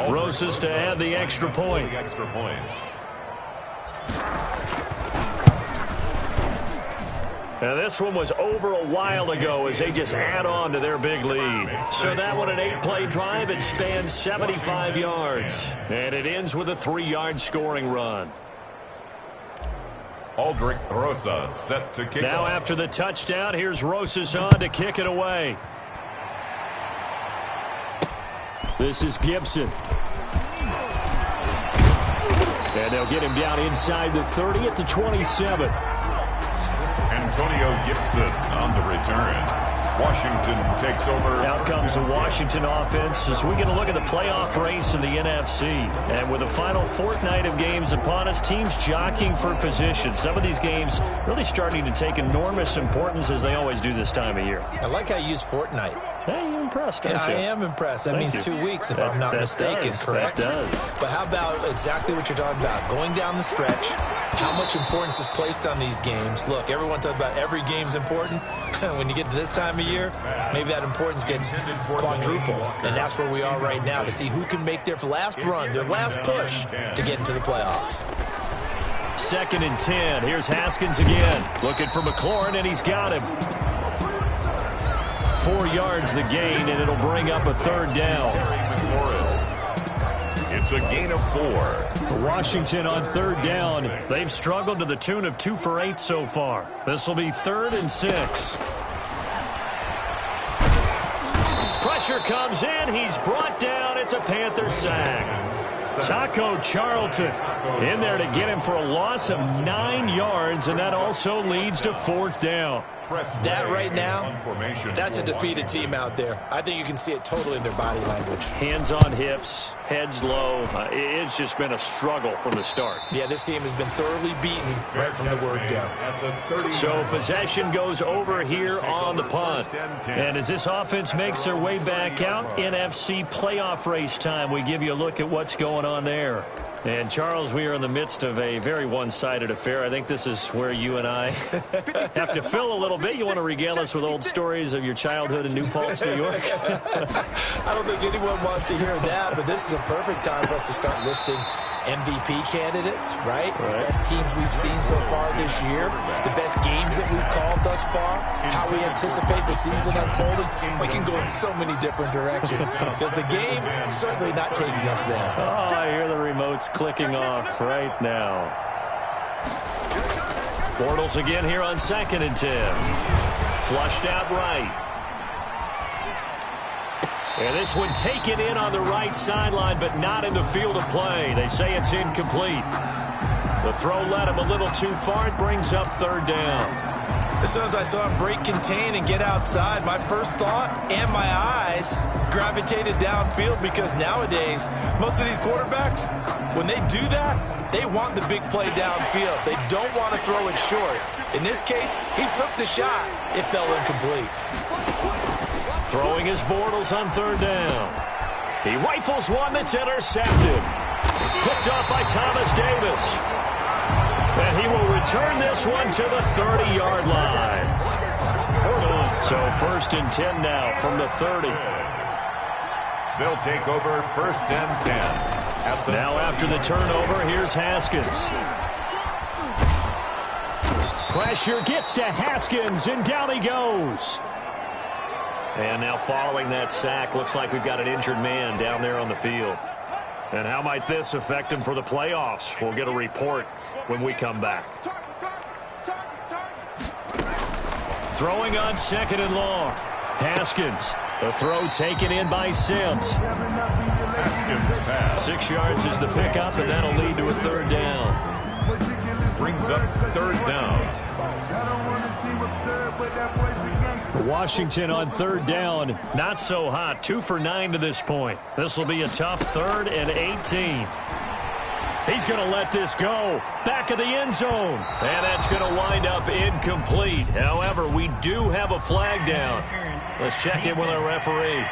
Rosas to add the extra point. Now, this one was over a while ago as they just add on to their big lead. So that one, an 8-play drive, it spans 75 yards. And it ends with a 3-yard scoring run. Aldrich Rosa set to kick Now off. after the touchdown, here's Rosas on to kick it away. This is Gibson. And they'll get him down inside the 30 at the 27. Antonio Gibson on the return. Washington takes over. Out comes the Washington offense as we get a look at the playoff race in the NFC. And with the final fortnight of games upon us, teams jockeying for position. Some of these games really starting to take enormous importance as they always do this time of year. I like how you use fortnight. Hey, you're impressed, aren't you? I am impressed. That means 2 weeks, if I'm not mistaken, correct? That does. But how about exactly what you're talking about? Going down the stretch, how much importance is placed on these games? Look, everyone talks about every game's important. When you get to this time of year, maybe that importance gets quadrupled. And that's where we are right now to see who can make their last run, their last push to get into the playoffs. 2nd and 10. Here's Haskins again. Looking for McLaurin, and he's got him. 4 yards the gain, and it'll bring up a 3rd down. It's a gain of 4. Washington on 3rd down. They've struggled to the tune of 2 for 8 so far. This will be 3rd and 6. Pressure comes in. He's brought down. It's a Panther sack. Taco Charlton in there to get him for a loss of 9 yards, and that also leads to 4th down. That right now, that's a defeated team out there. I think you can see it totally in their body language. Hands on hips, heads low. It's just been a struggle from the start. Yeah, this team has been thoroughly beaten right from the word go. So possession goes over here on the punt. And as this offense makes their way back out, NFC playoff race time, we give you a look at what's going on there. And, Charles, we are in the midst of a very one-sided affair. I think this is where you and I have to fill a little bit. You want to regale us with old stories of your childhood in New Paltz, New York? I don't think anyone wants to hear that, but this is a perfect time for us to start listing MVP candidates, right? The best teams we've seen so far this year, the best games that we've called thus far, how we anticipate the season unfolding. We can go in so many different directions because the game is certainly not taking us there. Oh, I hear the remotes clicking off right now. Bortles again here on 2nd and 10. Flushed out right. And this one taken in on the right sideline, but not in the field of play. They say it's incomplete. The throw led him a little too far. It brings up 3rd down. As soon as I saw him break contain and get outside, my first thought and my eyes gravitated downfield because nowadays, most of these quarterbacks, when they do that, they want the big play downfield. They don't want to throw it short. In this case, he took the shot. It fell incomplete. Throwing his Bortles on 3rd down. He rifles one that's intercepted. Picked off by Thomas Davis. And he will return this one to the 30-yard line. So 1st and 10 now from the 30. They'll take over 1st and 10. Now after the turnover, here's Haskins. Pressure gets to Haskins, and down he goes. And now following that sack, looks like we've got an injured man down there on the field. And how might this affect him for the playoffs? We'll get a report when we come back. Throwing on 2nd and long. Haskins. The throw taken in by Sims. Haskins pass. 6 yards is the pickup, and that'll lead to a 3rd down. Brings up 3rd down. Washington on 3rd down. Not so hot. 2 for 9 to this point. This will be a tough 3rd and 18. He's going to let this go. Back of the end zone. And that's going to wind up incomplete. However, we do have a flag down. Let's check in with our referee.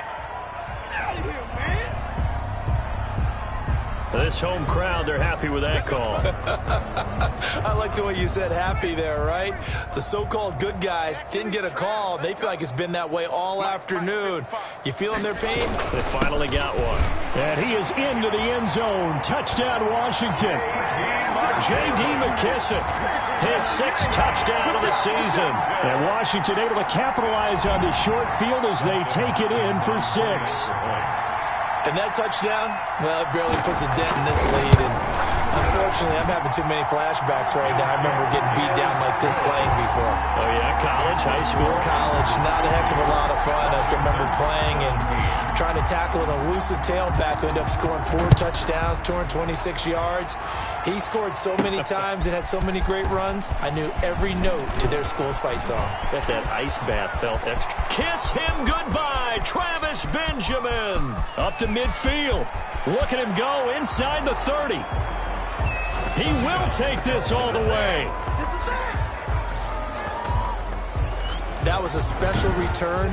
This home crowd, they're happy with that call. I like the way you said happy there, right? The so-called good guys didn't get a call. They feel like it's been that way all afternoon. You feeling their pain? They finally got one. And he is into the end zone. Touchdown, Washington. J.D. McKissick, his 6th touchdown of the season. And Washington able to capitalize on the short field as they take it in for 6. And that touchdown, well, it barely puts a dent in this lead. And unfortunately, I'm having too many flashbacks right now. I remember getting beat down like this playing before. Oh, yeah? College, high school? College, not a heck of a lot of fun. I still remember playing and trying to tackle an elusive tailback who ended up scoring 4 touchdowns, 226 yards. He scored so many times and had so many great runs, I knew every note to their school's fight song. Bet that ice bath felt extra. Kiss him goodbye, Travis Benjamin. Up to midfield. Look at him go inside the 30. He will take this all the way. That was a special return,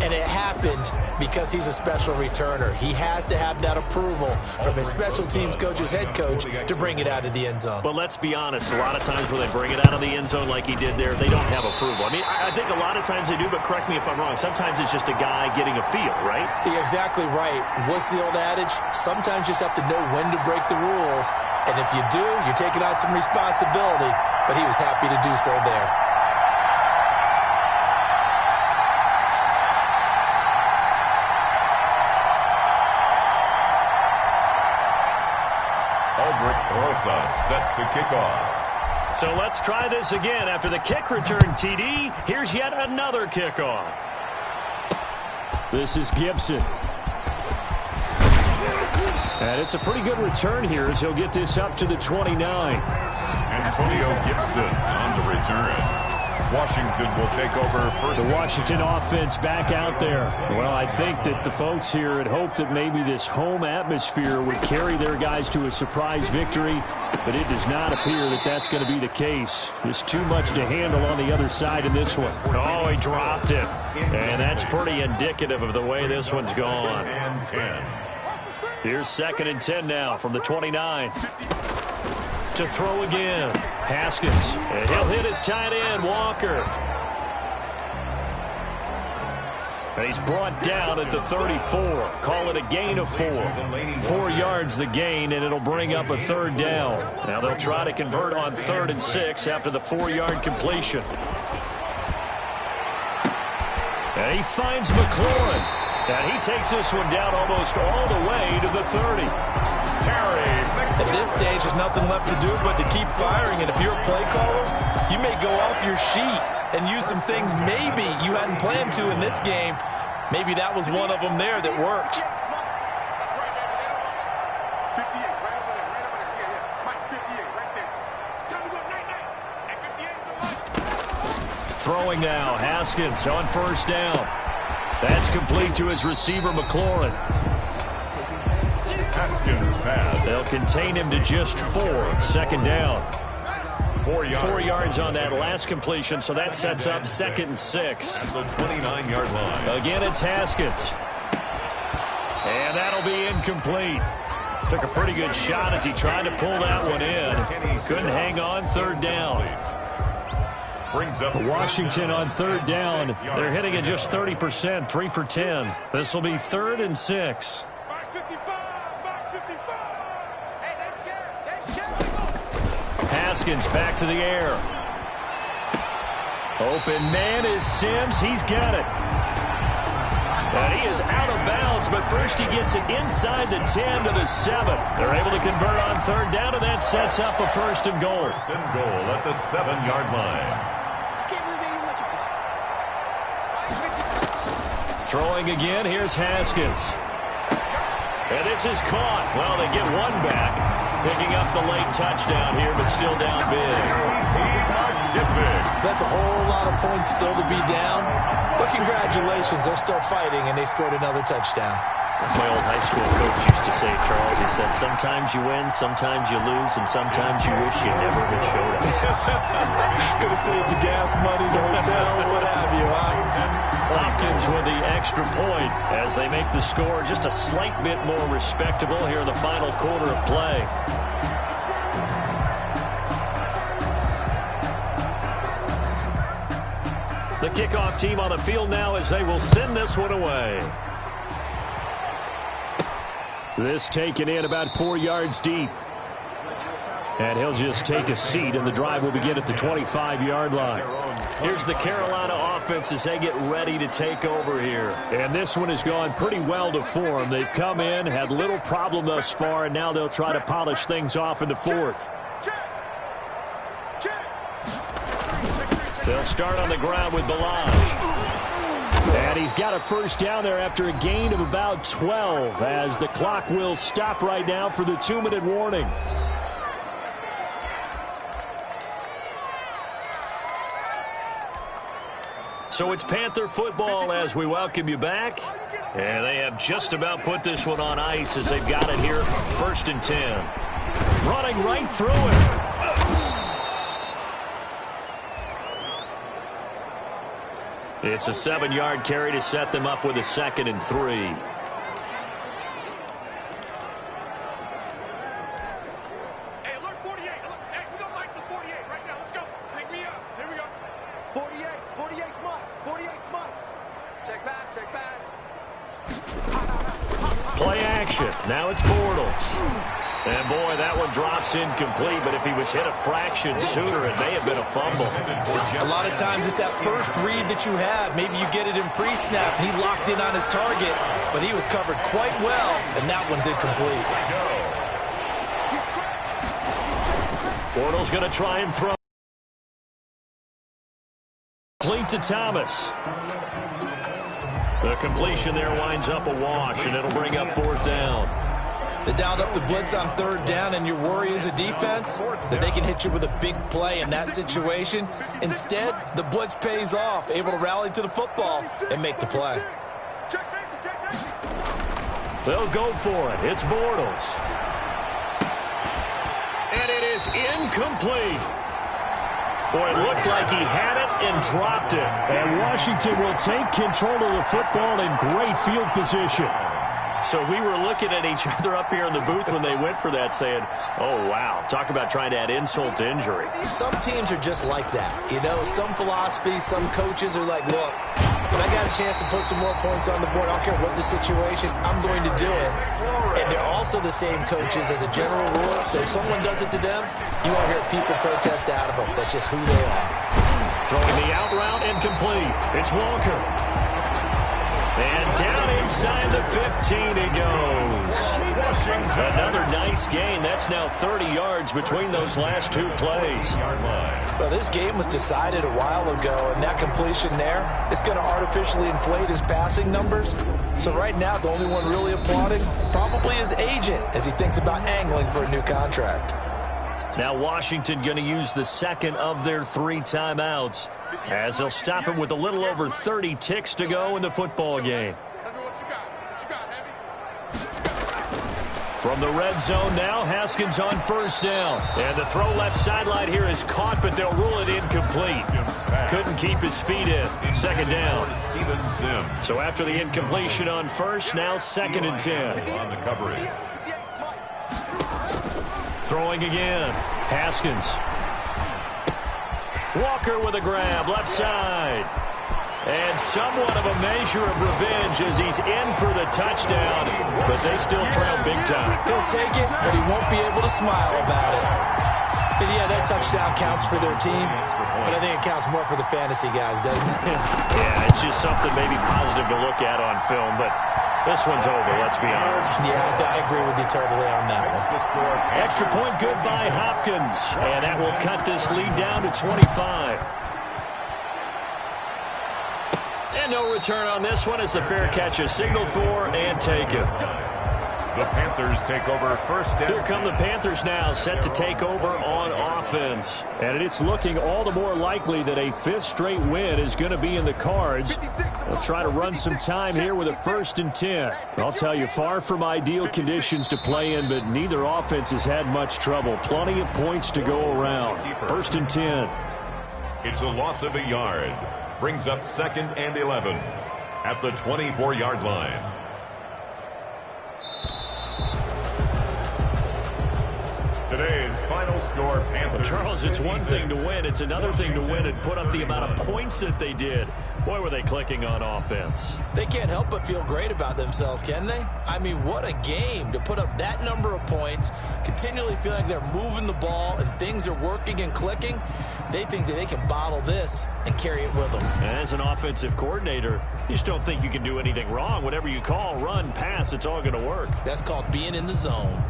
and it happened because he's a special returner. He has to have that approval from his special teams coach's head coach to bring it out of the end zone. But let's be honest, a lot of times when they bring it out of the end zone like he did there, they don't have approval. I mean, I think a lot of times they do, but correct me if I'm wrong. Sometimes it's just a guy getting a feel, right? You're exactly right. What's the old adage? Sometimes you just have to know when to break the rules, and if you do, you're taking on some responsibility, but he was happy to do so there. Set to kick off. So let's try this again. After the kick return, TD, here's yet another kickoff. This is Gibson. And it's a pretty good return here as he'll get this up to the 29. Antonio Gibson on the return. Washington will take over first. The Washington offense back out there. Well, I think that the folks here had hoped that maybe this home atmosphere would carry their guys to a surprise victory, but it does not appear that that's going to be the case. There's too much to handle on the other side in this one. Oh, he dropped it. And that's pretty indicative of the way this one's gone. Here's 2nd and 10 now from the 29. To throw again. Haskins. And he'll hit his tight end, Walker. And he's brought down at the 34. Call it a gain of 4. 4 yards the gain, and it'll bring up a 3rd down. Now they'll try to convert on 3rd and 6 after the 4-yard completion. And he finds McLaurin. And he takes this one down almost all the way to the 30. At this stage, there's nothing left to do but to keep firing. And if you're a play caller, you may go off your sheet and use some things maybe you hadn't planned to in this game. Maybe that was one of them there that worked. Throwing now, Haskins on 1st down. That's complete to his receiver, McLaurin. Haskins pass. They'll contain him to just 4. 2nd down. 4 yards on that last completion, so that sets up 2nd and 6. At the 29-yard line. Again, it's Haskins. And that'll be incomplete. Took a pretty good shot as he tried to pull that one in. Couldn't hang on. 3rd down. Brings up Washington on 3rd down. They're hitting at just 30%, 3 for 10. This will be 3rd and 6. Haskins back to the air. Open man is Sims. He's got it. And he is out of bounds, but first he gets it inside the 10 to the 7. They're able to convert on 3rd down, and that sets up a 1st and goal. 1st and goal at the 7-yard line. Throwing again, here's Haskins. And this is caught. Well, they get one back. Picking up the late touchdown here, but still down big. That's a whole lot of points still to be down. But congratulations, they're still fighting, and they scored another touchdown. My old high school coach used to say, Charles, he said, sometimes you win, sometimes you lose, and sometimes you wish you never had showed up. Could have saved the gas money, the hotel, what have you, huh? Hopkins with the extra point as they make the score just a slight bit more respectable here in the final quarter of play. The kickoff team on the field now as they will send this one away. This taken in about 4 yards deep. And he'll just take a seat, and the drive will begin at the 25-yard line. Here's the Carolina offense as they get ready to take over here. And this one has gone pretty well to form. They've come in, had little problem thus far, and now they'll try to polish things off in the fourth. They'll start on the ground with Balaj. And he's got a first down there after a gain of about 12, as the clock will stop right now for the 2-minute warning. So it's Panther football as we welcome you back. And they have just about put this one on ice as they've got it here, 1st and 10. Running right through it. It's a 7-yard carry to set them up with a 2nd and 3. Hey, alert 48. Hey, we don't like the 48 right now. Let's go. Pick me up. Here we go. 48's mine. 48's mine. Check back. Play action. Now it's Bortles. And, boy, that one drops incomplete, but if he was hit a fraction sooner, it may have been a fumble. A lot of times it's that first read that you have. Maybe you get it in pre-snap. He locked in on his target, but he was covered quite well, and that one's incomplete. Bortles going to try and throw. Complete to Thomas. The completion there winds up a wash, and it'll bring up 4th down. They dialed up the blitz on 3rd down, and your worry as a defense that they can hit you with a big play in that situation. Instead, the blitz pays off, able to rally to the football and make the play. They'll go for it. It's Bortles. And it is incomplete. Boy, it looked like he had it and dropped it. And Washington will take control of the football in great field position. So we were looking at each other up here in the booth when they went for that saying, oh, wow, talk about trying to add insult to injury. Some teams are just like that. You know, some philosophies, some coaches are like, look, when I got a chance to put some more points on the board, I don't care what the situation, I'm going to do it. And they're also the same coaches as a general rule. If someone does it to them, you won't hear people protest out of them. That's just who they are. Throwing the out route incomplete. It's Walker. And down inside the 15 he goes. Another nice gain. That's now 30 yards between those last 2 plays. Well, this game was decided a while ago, and that completion there is going to artificially inflate his passing numbers. So right now, the only one really applauding probably his agent as he thinks about angling for a new contract. Now Washington going to use the 2nd of their 3 timeouts as they'll stop him with a little over 30 ticks to go in the football game. From the red zone now, Haskins on 1st down. And the throw left sideline here is caught, but they'll rule it incomplete. Couldn't keep his feet in. 2nd down. So after the incompletion on 1st, now 2nd and 10. On the coverage. Throwing again. Haskins. Walker with a grab, left side. And somewhat of a measure of revenge as he's in for the touchdown, but they still trail big time. He'll take it, but he won't be able to smile about it. And yeah, that touchdown counts for their team, but I think it counts more for the fantasy guys, doesn't it? Yeah, it's just something maybe positive to look at on film, but this one's over, let's be honest. Yeah, I agree with you totally on that one. Extra point good by Hopkins, and that will cut this lead down to 25. And no return on this one as the fair catch is signaled for and taken. The Panthers take over 1st down. Here come the Panthers now, set to take over on offense. And it's looking all the more likely that a 5th straight win is going to be in the cards. They'll try to run some time here with a 1st and 10. I'll tell you, far from ideal conditions to play in, but neither offense has had much trouble. Plenty of points to go around. 1st and 10. It's a loss of a yard. Brings up 2nd and 11 at the 24-yard line. Today's final score, Panthers. Well, Charles, it's one thing to win. It's another thing to win and put up the amount of points that they did. Boy, were they clicking on offense. They can't help but feel great about themselves, can they? I mean, what a game to put up that number of points, continually feel like they're moving the ball and things are working and clicking. They think that they can bottle this and carry it with them. As an offensive coordinator, you just don't think you can do anything wrong. Whatever you call, run, pass, it's all going to work. That's called being in the zone.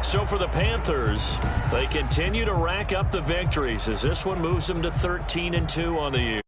So for the Panthers, they continue to rack up the victories as this one moves them to 13-2 on the year.